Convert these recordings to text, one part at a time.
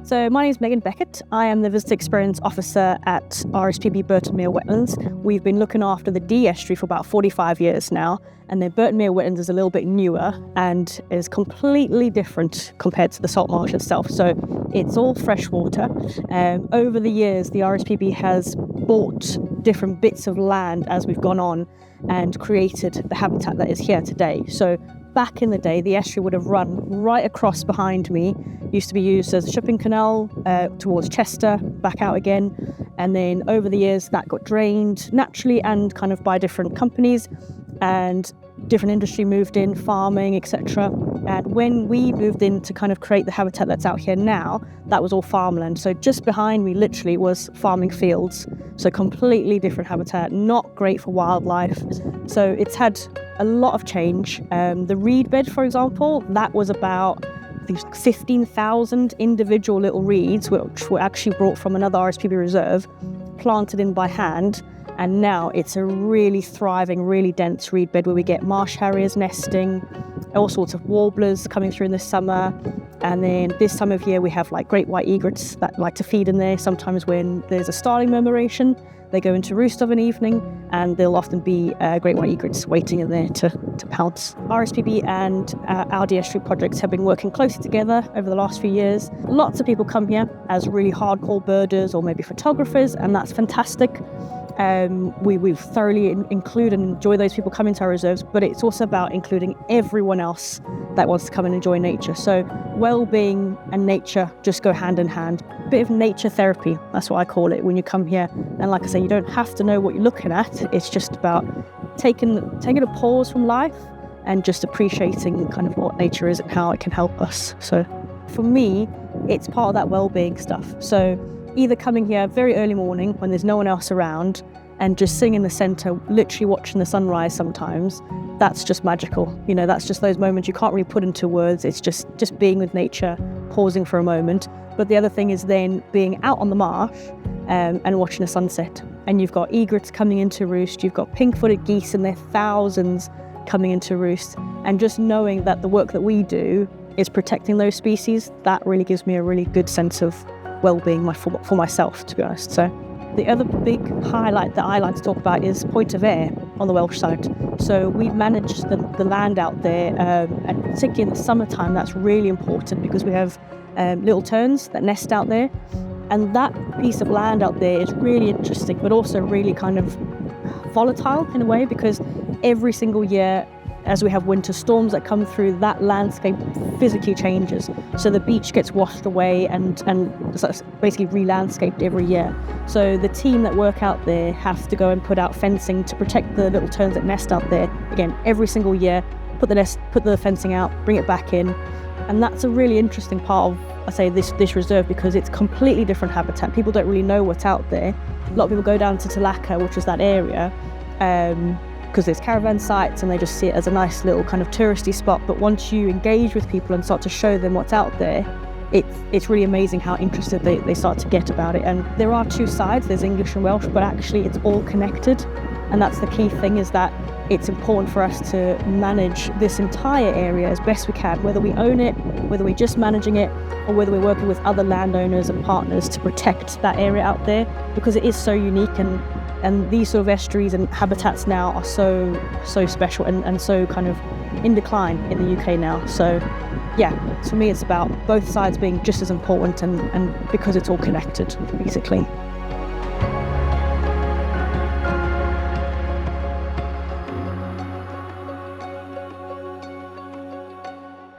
So my name is Megan Beckett. I am the Visitor Experience Officer at RSPB Burton Mere Wetlands. We've been looking after the Dee Estuary for about 45 years now, and the Burton Mere Wetlands is a little bit newer and is completely different compared to the salt marsh itself. So it's all freshwater. Over the years, the RSPB has bought different bits of land as we've gone on and created the habitat that is here today. So back in the day, the estuary would have run right across behind me. Used to be used as a shipping canal towards Chester, back out again. And then over the years, that got drained naturally and kind of by different companies, and different industry moved in, farming, etc. And when we moved in to kind of create the habitat that's out here now, that was all farmland. So just behind me literally was farming fields. So completely different habitat, not great for wildlife. So it's had a lot of change. The reed bed, for example, that was about 15,000 individual little reeds, which were actually brought from another RSPB reserve, planted in by hand. And now it's a really thriving, really dense reed bed where we get marsh harriers nesting, all sorts of warblers coming through in the summer. And then this time of year we have like great white egrets that like to feed in there. Sometimes when there's a starling murmuration, they go into roost of an evening, and there'll often be great white egrets waiting in there to pounce. RSPB and our Dee Estuary projects have been working closely together over the last few years. Lots of people come here as really hardcore birders or maybe photographers, and that's fantastic. We thoroughly include and enjoy those people coming to our reserves, but it's also about including everyone else that wants to come and enjoy nature. So well-being and nature just go hand in hand. A bit of nature therapy, that's what I call it when you come here. And like I say, you don't have to know what you're looking at. It's just about taking a pause from life and just appreciating kind of what nature is and how it can help us. So for me, it's part of that well-being stuff. So either coming here very early morning when there's no one else around and just sitting in the centre, literally watching the sunrise sometimes, that's just magical. You know, that's just those moments you can't really put into words. It's just being with nature, pausing for a moment. But the other thing is then being out on the marsh and watching a sunset. And you've got egrets coming into roost, you've got pink-footed geese in their thousands coming into roost. And just knowing that the work that we do is protecting those species, that really gives me a really good sense of well-being for myself, to be honest. So the other big highlight that I like to talk about is point of air on the Welsh side. So we manage the land out there, and particularly in the summertime, that's really important because we have little terns that nest out there. And that piece of land out there is really interesting, but also really kind of volatile in a way, because every single year, as we have winter storms that come through, that landscape physically changes. So the beach gets washed away and basically re-landscaped every year. So the team that work out there have to go and put out fencing to protect the little terns that nest out there. Again, every single year, put the fencing out, bring it back in. And that's a really interesting part of, I say, this reserve, because it's completely different habitat. People don't really know what's out there. A lot of people go down to Talaka, which is that area, because there's caravan sites and they just see it as a nice little kind of touristy spot. But once you engage with people and start to show them what's out there, it's really amazing how interested they start to get about it. And there are two sides, there's English and Welsh, but actually it's all connected. And that's the key thing, is that it's important for us to manage this entire area as best we can, whether we own it, whether we're just managing it, or whether we're working with other landowners and partners to protect that area out there, because it is so unique. And these sort of estuaries and habitats now are so special and so kind of in decline in the UK now. So yeah, for me it's about both sides being just as important, and because it's all connected, basically.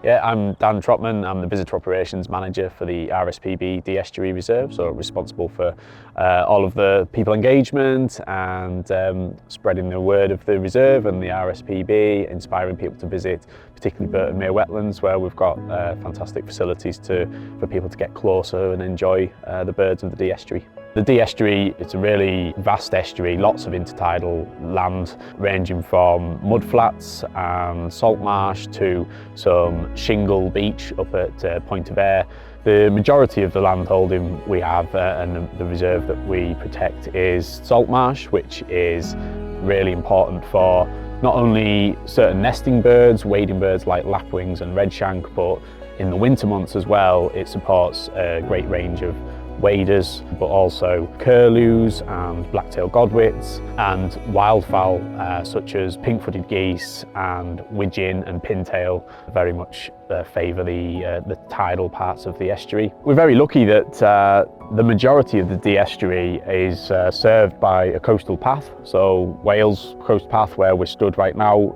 Yeah, I'm Dan Trotman. I'm the Visitor Operations Manager for the RSPB Dee Estuary Reserve, so responsible for all of the people engagement and spreading the word of the reserve and the RSPB, inspiring people to visit, particularly Burton Mere Wetlands, where we've got fantastic facilities for people to get closer and enjoy the birds of the Dee Estuary. The Dee Estuary, it's a really vast estuary, lots of intertidal land ranging from mudflats and salt marsh to some shingle beach up at Point of Air. The majority of the land holding we have and the reserve that we protect is salt marsh, which is really important for not only certain nesting birds, wading birds like lapwings and redshank, but In the winter months as well, it supports a great range of waders, but also curlews and black-tailed godwits, and wildfowl such as pink-footed geese and widgeon and pintail very much favour the tidal parts of the estuary. We're very lucky that the majority of the Dee estuary is served by a coastal path. So Wales Coast Path, where we're stood right now,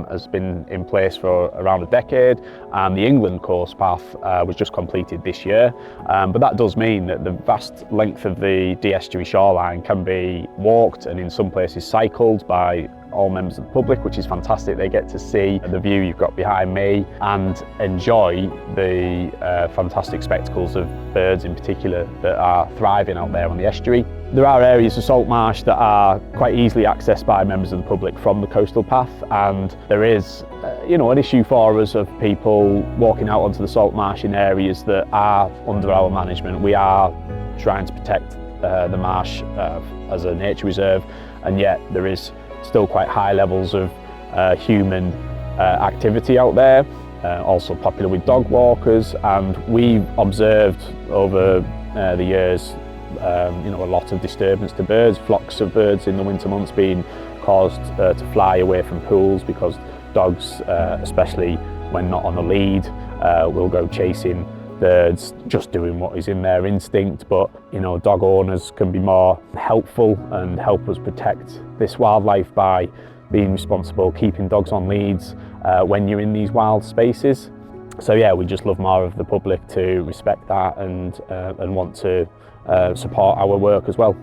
has been in place for around a decade, and the England Coast Path was just completed this year. But that does mean that the vast length of the Dee estuary shoreline can be walked and in some places cycled by all members of the public, which is fantastic. They get to see the view you've got behind me and enjoy the fantastic spectacles of birds in particular that are thriving out there on the estuary. There are areas of salt marsh that are quite easily accessed by members of the public from the coastal path, and there is an issue for us of people walking out onto the salt marsh in areas that are under our management. We are trying to protect the marsh as a nature reserve, and yet there is still quite high levels of human activity out there, also popular with dog walkers, and we've observed over the years a lot of disturbance to birds, flocks of birds in the winter months being caused to fly away from pools because dogs, especially when not on a lead, will go chasing birds, just doing what is in their instinct. But dog owners can be more helpful and help us protect this wildlife by being responsible, keeping dogs on leads when you're in these wild spaces. So yeah, we just love more of the public to respect that and want to support our work as well.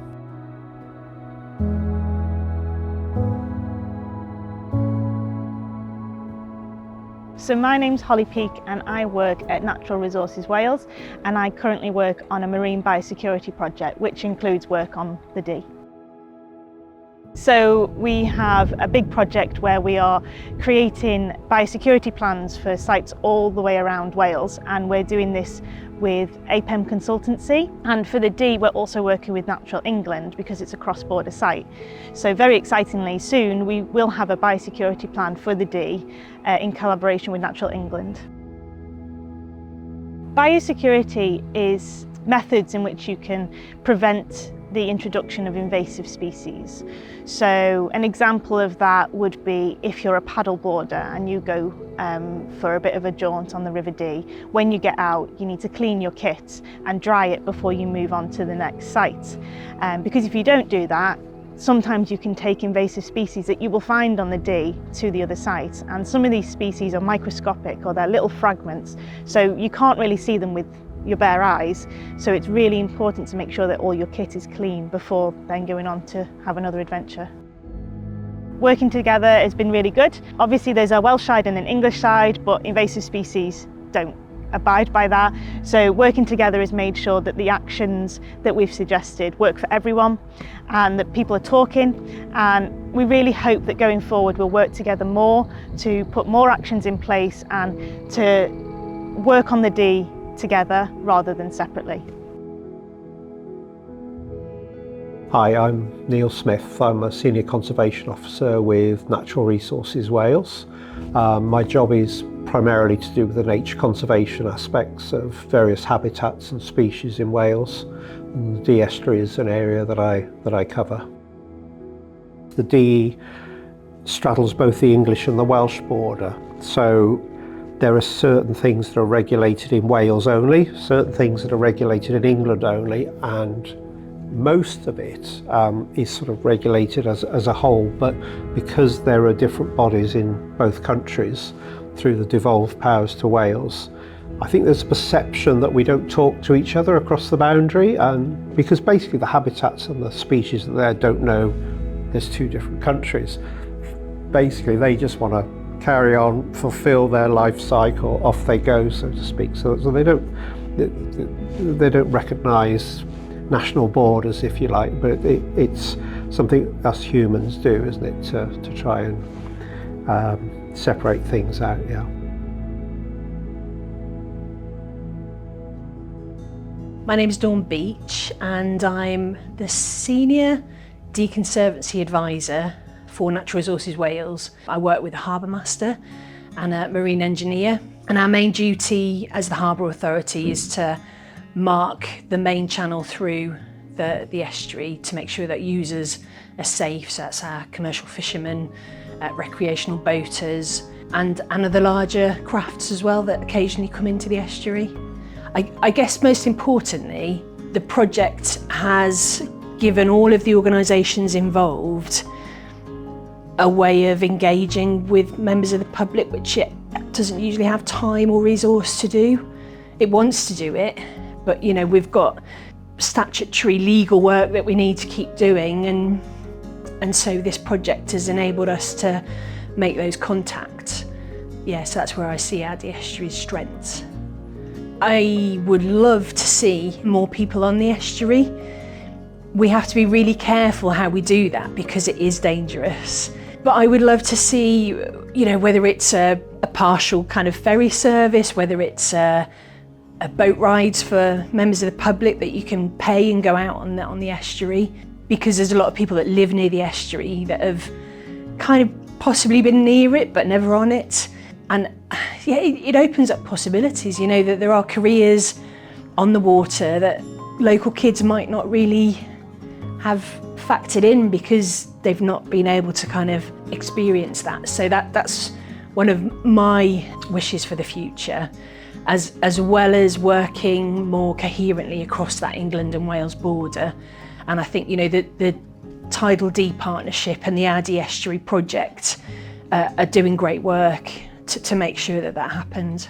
So my name's Holly Peake and I work at Natural Resources Wales, and I currently work on a marine biosecurity project which includes work on the Dee. So we have a big project where we are creating biosecurity plans for sites all the way around Wales, and we're doing this with APEM Consultancy, and for the Dee we're also working with Natural England because it's a cross-border site. So very excitingly, soon we will have a biosecurity plan for the Dee in collaboration with Natural England. Biosecurity is methods in which you can prevent the introduction of invasive species. So an example of that would be if you're a paddleboarder and you go for a bit of a jaunt on the River Dee. When you get out, you need to clean your kit and dry it before you move on to the next site. Because if you don't do that, sometimes you can take invasive species that you will find on the Dee to the other site, and some of these species are microscopic or they're little fragments, so you can't really see them with your bare eyes. So it's really important to make sure that all your kit is clean before then going on to have another adventure. Working together has been really good. Obviously there's a Welsh side and an English side, but invasive species don't abide by that. So working together has made sure that the actions that we've suggested work for everyone and that people are talking, and we really hope that going forward we'll work together more to put more actions in place and to work on the Dee together rather than separately. Hi, I'm Neil Smith. I'm a Senior Conservation Officer with Natural Resources Wales. My job is primarily to do with the nature conservation aspects of various habitats and species in Wales. And the Dee estuary is an area that I cover. The Dee straddles both the English and the Welsh border, so there are certain things that are regulated in Wales only, certain things that are regulated in England only, and most of it is sort of regulated as a whole. But because there are different bodies in both countries through the devolved powers to Wales, I think there's a perception that we don't talk to each other across the boundary, and because basically the habitats and the species that are there don't know there's two different countries. Basically they just want to carry on, fulfill their life cycle, off they go, so to speak. So they don't recognise national borders, if you like, but it's something us humans do, isn't it, to try and separate things out. Yeah. My name is Dawn Beach and I'm the Senior Dee Conservancy Advisor for Natural Resources Wales. I work with a harbour master and a marine engineer, And our main duty as the Harbour Authority is to mark the main channel through the estuary to make sure that users are safe. So that's our commercial fishermen, recreational boaters, and other larger crafts as well that occasionally come into the estuary. I guess most importantly, the project has given all of the organisations involved a way of engaging with members of the public, which it doesn't usually have time or resource to do. It wants to do it, but we've got statutory legal work that we need to keep doing, and so this project has enabled us to make those contacts. Yeah, so that's where I see our estuary's strengths. I would love to see more people on the estuary. We have to be really careful how we do that because it is dangerous. But I would love to see, whether it's a partial kind of ferry service, whether it's a boat rides for members of the public that you can pay and go out on the estuary, because there's a lot of people that live near the estuary that have kind of possibly been near it but never on it. And yeah, it opens up possibilities, that there are careers on the water that local kids might not really have factored in because they've not been able to kind of experience that. So that's one of my wishes for the future, as well as working more coherently across that England and Wales border. And I think the Tidal D partnership and the RD Estuary project are doing great work to make sure that happens.